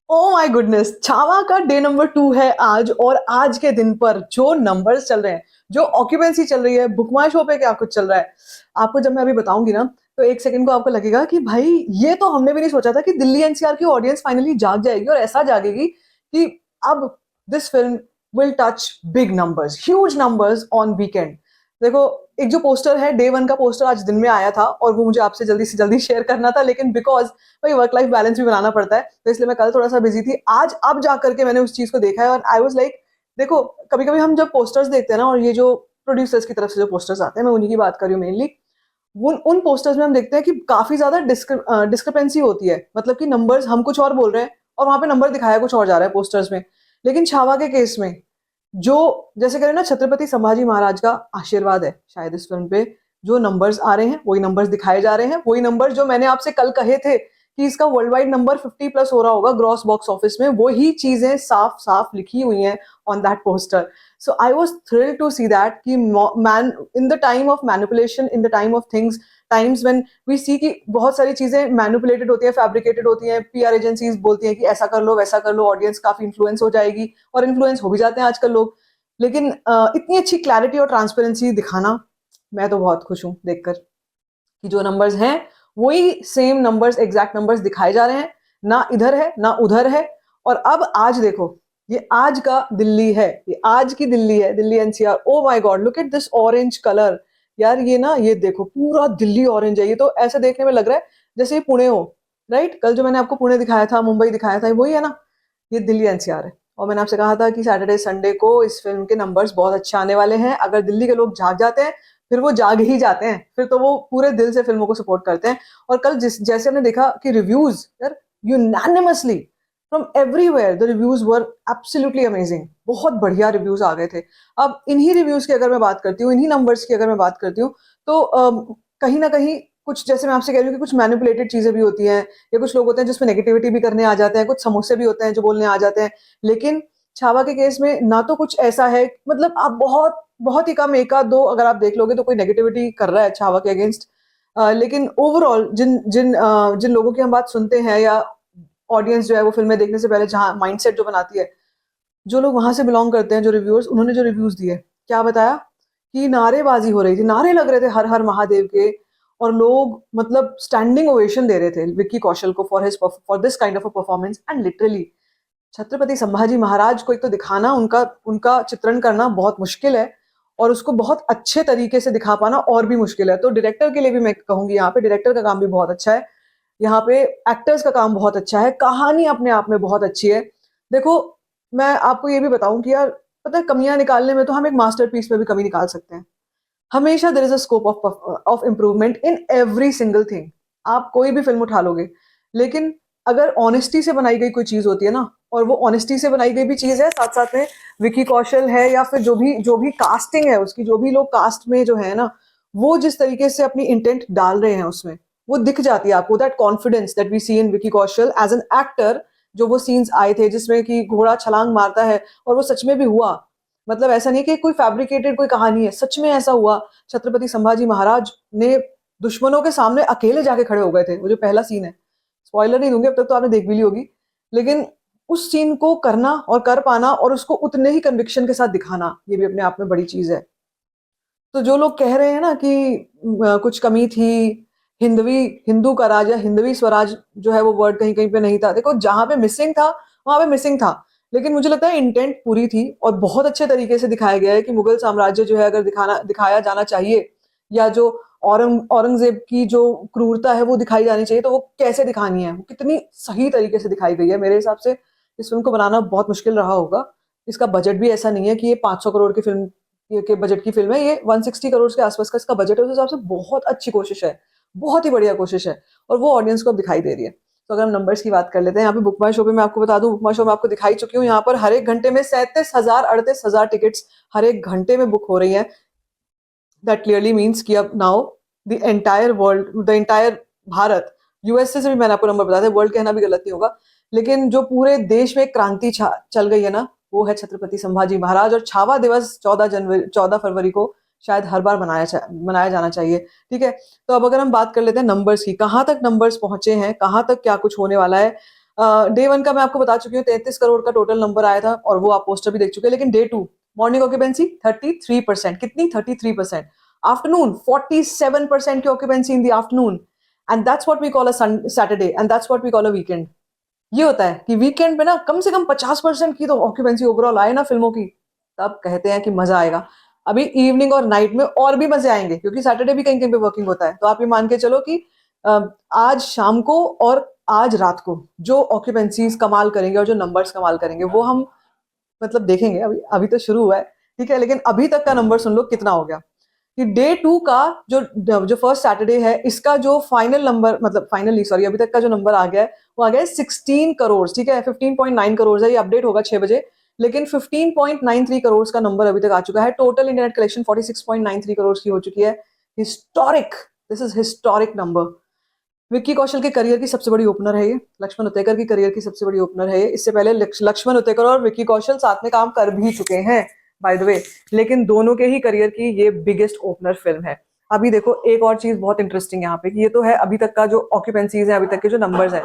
Oh my goodness, Chhaava का day number 2 है आज। और आज के दिन पर जो नंबर्स चल रहे हैं, जो ऑक्यूपेंसी चल रही है, बुक माई शो पे क्या कुछ चल रहा है, आपको जब मैं अभी बताऊंगी ना, तो एक सेकंड को आपको लगेगा कि भाई ये तो हमने भी नहीं सोचा था कि दिल्ली एनसीआर की ऑडियंस फाइनली जाग जाएगी और ऐसा जागेगी कि अब this film will touch big numbers, huge numbers on weekend. देखो, एक जो पोस्टर है, डे वन का पोस्टर आज दिन में आया था और वो मुझे आपसे जल्दी से जल्दी शेयर करना था, लेकिन बिकॉज भाई वर्क लाइफ बैलेंस भी बनाना पड़ता है, तो इसलिए मैं कल थोड़ा सा बिजी थी। आज अब जा करके मैंने उस चीज को देखा है और आई वाज लाइक, देखो, कभी कभी हम जब पोस्टर्स देखते हैं ना, और ये जो प्रोड्यूसर्स की तरफ से जो पोस्टर्स आते हैं, मैं उन्हीं की बात कर रही हूँ मेनली। उन उन पोस्टर्स में हम देखते हैं कि काफी ज्यादा डिस्क्रिपेंसी होती है, मतलब कि नंबर्स हम कुछ और बोल रहे हैं और वहां पे नंबर दिखाया कुछ और जा रहा है पोस्टर्स में। लेकिन छावा के केस में, जो जैसे कह रहे हैं ना, छत्रपति संभाजी महाराज का आशीर्वाद है शायद इस फिल्म पे, जो नंबर्स आ रहे हैं वही नंबर्स दिखाए जा रहे हैं, वही नंबर्स जो मैंने आपसे कल कहे थे कि इसका वर्ल्ड वाइड नंबर 50 प्लस हो रहा होगा ग्रॉस बॉक्स ऑफिस में, वही चीजें साफ साफ लिखी हुई हैं on that poster. So I was thrilled to see that कि man, in the time of manipulation, in the time of things, times when we see कि बहुत सारी चीजें मैनिपुलेटेड होती है, फैब्रिकेटेड होती हैं, पीआर एजेंसीज बोलती हैं कि ऐसा कर लो वैसा कर लो, ऑडियंस काफी इन्फ्लुएंस हो जाएगी, और इन्फ्लुएंस हो भी जाते हैं आजकल लोग। लेकिन इतनी अच्छी क्लैरिटी और ट्रांसपेरेंसी दिखाना, मैं तो बहुत खुश हूँ देखकर कि जो नंबर्स हैं वही सेम नंबर्स, एग्जैक्ट नंबर्स दिखाए जा रहे हैं, ना इधर है ना उधर है। और अब आज देखो, ये आज का दिल्ली है, ये आज की दिल्ली है, Delhi NCR. Oh my God, look at this orange colour. यार ये ना, ये देखो पूरा दिल्ली ऑरेंज है, ये तो ऐसे देखने में लग रहा है जैसे ये पुणे हो। राइट, कल जो मैंने आपको पुणे दिखाया था, मुंबई दिखाया था, वही है ना, ये दिल्ली एनसीआर है। और मैंने आपसे कहा था कि सैटरडे संडे को इस फिल्म के नंबर्स बहुत अच्छे आने वाले हैं। अगर दिल्ली के लोग जाग जाते हैं, फिर वो जाग ही जाते हैं, फिर तो वो पूरे दिल से फिल्मों को सपोर्ट करते हैं। और कल जैसे हमने देखा कि रिव्यूज, यार, unanimously from everywhere the reviews were absolutely amazing, बहुत बढ़िया रिव्यूज आ गए थे। अब इन्हीं रिव्यूज की अगर मैं बात करती हूँ, इन्हीं नंबर्स की अगर मैं बात करती हूँ, तो कहीं ना कहीं कुछ, जैसे मैं आपसे कह रही हूँ कि कुछ मैनिपुलेटेड चीजें भी होती हैं, या कुछ लोग होते हैं जिसमें नेगेटिविटी भी करने आ जाते हैं, कुछ समोसे भी होते हैं जो बोलने आ जाते हैं। लेकिन छावा के केस में ना तो कुछ ऐसा है, मतलब आप बहुत बहुत ही कम, एक आध दो अगर आप देख लोगे तो कोई नेगेटिविटी कर रहा है छावा के अगेंस्ट। लेकिन ओवरऑल जिन जिन जिन लोगों की हम बात सुनते हैं, या ऑडियंस जो है वो फिल्में देखने से पहले जहाँ माइंडसेट जो बनाती है, जो लोग वहां से बिलोंग करते हैं, जो रिव्यूअर्स, उन्होंने जो रिव्यूज दिए, क्या बताया कि नारेबाजी हो रही थी, नारे लग रहे थे हर हर महादेव के, और लोग मतलब स्टैंडिंग ओवेशन दे रहे थे विक्की कौशल को for this kind of a performance. And literally Chhatrapati Sambhaji Maharaj को एक तो दिखाना, उनका उनका चित्रण करना बहुत मुश्किल है, और उसको बहुत अच्छे तरीके से दिखा पाना और भी मुश्किल है। तो डायरेक्टर के लिए भी मैं कहूंगी, यहाँ पे डायरेक्टर का काम भी बहुत अच्छा है, यहाँ पे एक्टर्स का काम बहुत अच्छा है, कहानी अपने आप में बहुत अच्छी है। देखो, मैं आपको ये भी बताऊं कि यार, पता है, कमियां निकालने में तो हम एक मास्टरपीस में भी कमी निकाल सकते हैं। हमेशा there is a scope of improvement in every single thing. आप कोई भी फिल्म उठा लोगे, लेकिन अगर ऑनेस्टी से बनाई गई कोई चीज होती है ना, और वो ऑनेस्टी से बनाई गई भी चीज है, साथ साथ में विकी कौशल है, या फिर जो भी कास्टिंग है उसकी, जो भी लोग कास्ट में जो है ना, वो जिस तरीके से अपनी इंटेंट डाल रहे हैं उसमें, वो दिख जाती है आपको। That confidence that we see in Vicky Kaushal as an actor, जो वो सीन्स आए थे जिसमें कि घोड़ा छलांग मारता है, और वो सच में भी हुआ। मतलब ऐसा नहीं कि कोई फैब्रिकेटेड कोई कहानी है, सच में ऐसा हुआ। छत्रपति संभाजी महाराज ने दुश्मनों के सामने अकेले जाके खड़े हो गए थे। वो जो पहला सीन है, स्पॉइलर नहीं दूंगी, अब तक तो आपने देख भी ली होगी, लेकिन उस सीन को करना और कर पाना, और उसको उतने ही कन्विक्शन के साथ दिखाना, ये भी अपने आप में बड़ी चीज है। तो जो लोग कह रहे हैं ना कि कुछ कमी थी, हिंदवी, हिंदू का राज या हिंदवी स्वराज जो है वो वर्ड कहीं कहीं पे नहीं था, देखो जहां पे मिसिंग था वहां पे मिसिंग था। लेकिन मुझे लगता है इंटेंट पूरी थी, और बहुत अच्छे तरीके से दिखाया गया है कि मुगल साम्राज्य जो है, अगर दिखाया जाना चाहिए, या जो औरंगजेब की जो क्रूरता है वो दिखाई जानी चाहिए, तो वो कैसे दिखानी है, वो कितनी सही तरीके से दिखाई गई है। मेरे हिसाब से इस फिल्म को बनाना बहुत मुश्किल रहा होगा। इसका बजट भी ऐसा नहीं है कि ये 500 करोड़ की फिल्म के बजट की फिल्म है, ये 160 करोड़ के आसपास का इसका बजट है। उस हिसाब से बहुत अच्छी कोशिश है, बहुत ही बढ़िया कोशिश है, और वो ऑडियंस को अब दिखाई दे रही है। तो अगर हम नंबर्स की बात कर लेते हैं, यहाँ पे बुक माई शो पे मैं आपको बता दूं, बुक माई शो में आपको दिखाई चुकी हूँ, यहाँ पर हर एक घंटे में 37,000 38,000 टिकट्स हर एक घंटे में बुक हो रही हैं। दैट क्लियरली मीन्स कि अब now the entire world, the entire Bharat, USA से भी मैंने आपको नंबर बताया था, वर्ल्ड कहना भी गलत नहीं होगा, लेकिन जो पूरे देश में एक क्रांति चल गई है ना, वो है छत्रपति संभाजी महाराज। और छावा दिवस 14 फरवरी को शायद हर बार मनाया जाना चाहिए। ठीक है, तो अब अगर हम बात कर लेते हैं नंबर्स की, कहाँ तक नंबर्स पहुंचे हैं, कहाँ तक क्या कुछ होने वाला है। डे 1 का मैं आपको बता चुकी हूँ 33 करोड़ का टोटल नंबर आया था और वो आप पोस्टर भी देख चुके हैं। लेकिन डे 2 मॉर्निंग ऑक्यूपेंसी 33%, कितनी 33%। आफ्टरनून 47% की occupancy in the afternoon, and that's what we call a Saturday, and that's what we call a weekend. ये होता है कि वीकेंड पे ना कम से कम 50% की तो ऑक्यूपेंसी ओवरऑल आए ना फिल्मों की, तब कहते हैं कि मजा आएगा। अभी इवनिंग और नाइट में और भी मजे आएंगे, क्योंकि सैटरडे भी कहीं कहीं पे वर्किंग होता है। तो आप ये मान के चलो कि आज शाम को और आज रात को जो ऑक्यूपेंसीज कमाल करेंगे और जो नंबर्स कमाल करेंगे वो हम मतलब देखेंगे। अभी अभी तो शुरू हुआ है, ठीक है, लेकिन अभी तक का नंबर सुन लो कितना हो गया कि डे 2 का जो जो फर्स्ट सैटरडे है इसका जो फाइनल नंबर, मतलब फाइनली सॉरी, अभी तक का जो नंबर आ गया है वो आ गया है 16 करोड़, ठीक है। 15.9 करोड़ है, ये अपडेट होगा 6 बजे, लेकिन 15.93 करोड़ का नंबर अभी तक आ चुका है। टोटल इंटरनेट कलेक्शन 46.93 करोड़ की हो चुकी है। Historic, this is historic number. Vicky Kaushal के करियर की सबसे बड़ी ओपनर है ये, लक्ष्मण उतेकर की करियर की सबसे बड़ी ओपनर है ये। इससे पहले लक्ष्मण उतेकर और विक्की कौशल साथ में काम कर भी चुके हैं बाय द वे, लेकिन दोनों के ही करियर की ये बिगेस्ट ओपनर फिल्म है। अभी देखो एक और चीज बहुत इंटरेस्टिंग यहाँ पे कि ये तो है अभी तक का जो ऑक्यूपेंसीज है, अभी तक के जो नंबर्स हैं।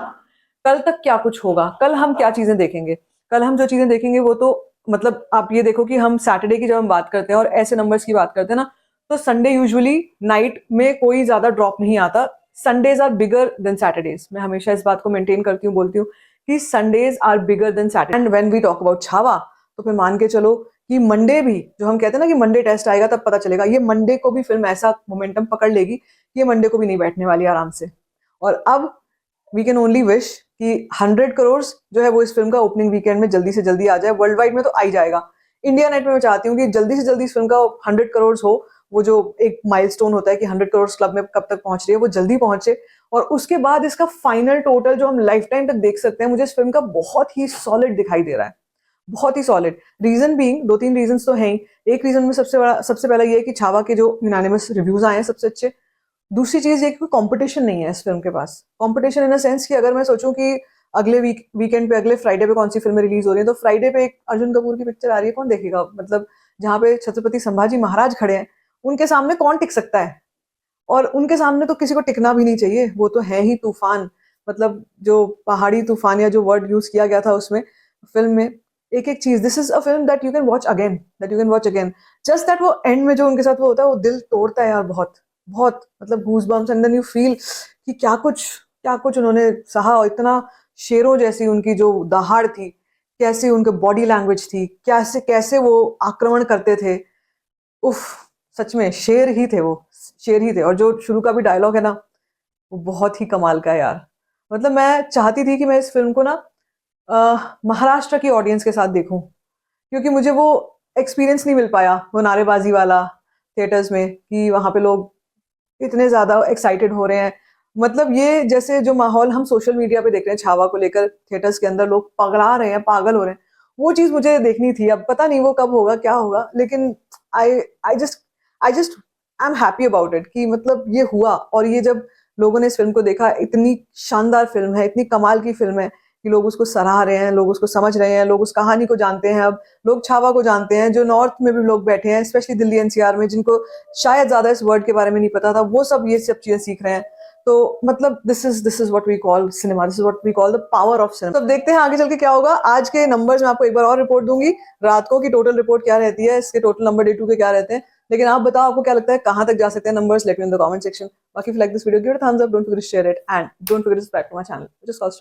कल तक क्या कुछ होगा, कल हम क्या चीजें देखेंगे। कल हम जो चीजें देखेंगे वो तो मतलब आप ये देखो कि हम सैटरडे की जब हम बात करते हैं और ऐसे नंबर्स की बात करते हैं ना, तो संडे यूजुअली नाइट में कोई ज्यादा ड्रॉप नहीं आता। Sundays are bigger than Saturdays. मैं हमेशा इस बात को मेंटेन करती हूँ, बोलती हूँ कि Sundays are bigger than Saturday. And when we talk about Chhaava, तो फिर मान के चलो कि मंडे भी, जो हम कहते हैं ना कि मंडे टेस्ट आएगा तब पता चलेगा, ये मंडे को भी फिल्म ऐसा मोमेंटम पकड़ लेगी कि ये मंडे को भी नहीं बैठने वाली आराम से। और अब वी कैन ओनली विश कि 100 करोड़ जो है वो इस फिल्म का ओपनिंग वीकेंड में जल्दी से जल्दी आ जाए। वर्ल्ड वाइड में तो आ ही जाएगा, इंडिया नेट में मैं चाहती हूँ कि जल्दी से जल्दी इस फिल्म का 100 करोड़ हो। वो जो एक माइलस्टोन होता है कि 100 करोड़ क्लब में कब तक पहुंच रही है, वो जल्दी पहुंचे। और उसके बाद इसका फाइनल टोटल जो हम लाइफ टाइम तक देख सकते हैं, मुझे इस फिल्म का बहुत ही सॉलिड दिखाई दे रहा है, बहुत ही सॉलिड। रीजन बीइंग, दो तीन रीजन तो हैं ही। एक रीजन में सबसे पहला ये है कि छावा के जो यूनानिमस रिव्यूज आए हैं सबसे अच्छे। दूसरी चीज ये कि कंपटीशन नहीं है इस फिल्म के पास। कंपटीशन इन अ सेंस कि अगर मैं सोचूं कि अगले वीकेंड पे, अगले फ्राइडे पे कौन सी फिल्में रिलीज हो रही है, तो फ्राइडे पे एक अर्जुन कपूर की पिक्चर आ रही है, कौन देखेगा। मतलब जहाँ पे छत्रपति संभाजी महाराज खड़े हैं, उनके सामने कौन टिक सकता है। और उनके सामने तो किसी को टिकना भी नहीं चाहिए, वो तो है ही तूफान। मतलब जो पहाड़ी तूफान या जो वर्ड यूज किया गया था उसमें फिल्म में, एक एक चीज, this is a film that you can watch again, that you can watch again. Just that वो एंड में जो उनके साथ वो होता है, वो दिल तोड़ता है यार, बहुत बहुत मतलब goosebumps, and then you feel कि क्या कुछ उन्होंने सहा। और इतना शेरों जैसी उनकी जो दहाड़ थी, कैसी उनकी बॉडी लैंग्वेज थी, कैसे कैसे वो आक्रमण करते थे। उफ, सच में शेर ही थे वो, शेर ही थे। और जो शुरू का भी डायलॉग है ना, वो बहुत ही कमाल का है यार। मतलब मैं चाहती थी कि मैं इस फिल्म को ना महाराष्ट्र की ऑडियंस के साथ देखूं, क्योंकि मुझे वो एक्सपीरियंस नहीं मिल पाया, वो नारेबाजी वाला थिएटर्स में, कि वहां पे लोग इतने ज्यादा एक्साइटेड हो रहे हैं। मतलब ये जैसे जो माहौल हम सोशल मीडिया पे देख रहे हैं छावा को लेकर, थिएटर्स के अंदर लोग पगला रहे हैं, पागल हो रहे हैं, वो चीज मुझे देखनी थी। अब पता नहीं वो कब होगा, क्या होगा, लेकिन I I just I am happy about it कि मतलब ये हुआ। और ये जब लोगों ने इस फिल्म को देखा, इतनी शानदार फिल्म है, इतनी कमाल की फिल्म है कि लोग उसको सराह रहे हैं, लोग उसको समझ रहे हैं, लोग उस कहानी को जानते हैं। अब लोग छावा को जानते हैं, जो नॉर्थ में भी लोग बैठे हैं, स्पेशली दिल्ली एनसीआर में, जिनको शायद ज्यादा इस वर्ड के बारे में नहीं पता था, वो सब ये सब चीजें सीख रहे हैं। तो मतलब this is what we call cinema, this is what we call the power of cinema. तो अब देखते हैं आगे चल के क्या होगा। आज के नंबर्स मैं आपको एक बार और रिपोर्ट दूंगी रात को, कि टोटल रिपोर्ट क्या रहती है, इसके टोटल नंबर डे 2 के क्या रहते हैं। लेकिन आप बताओ आपको क्या लगता है, कहां तक जा सकते हैं numbers, let me in the comment section. बाकी if you like this video, give it a thumbs up, don't forget to share it, and don't forget to subscribe to my channel, which is called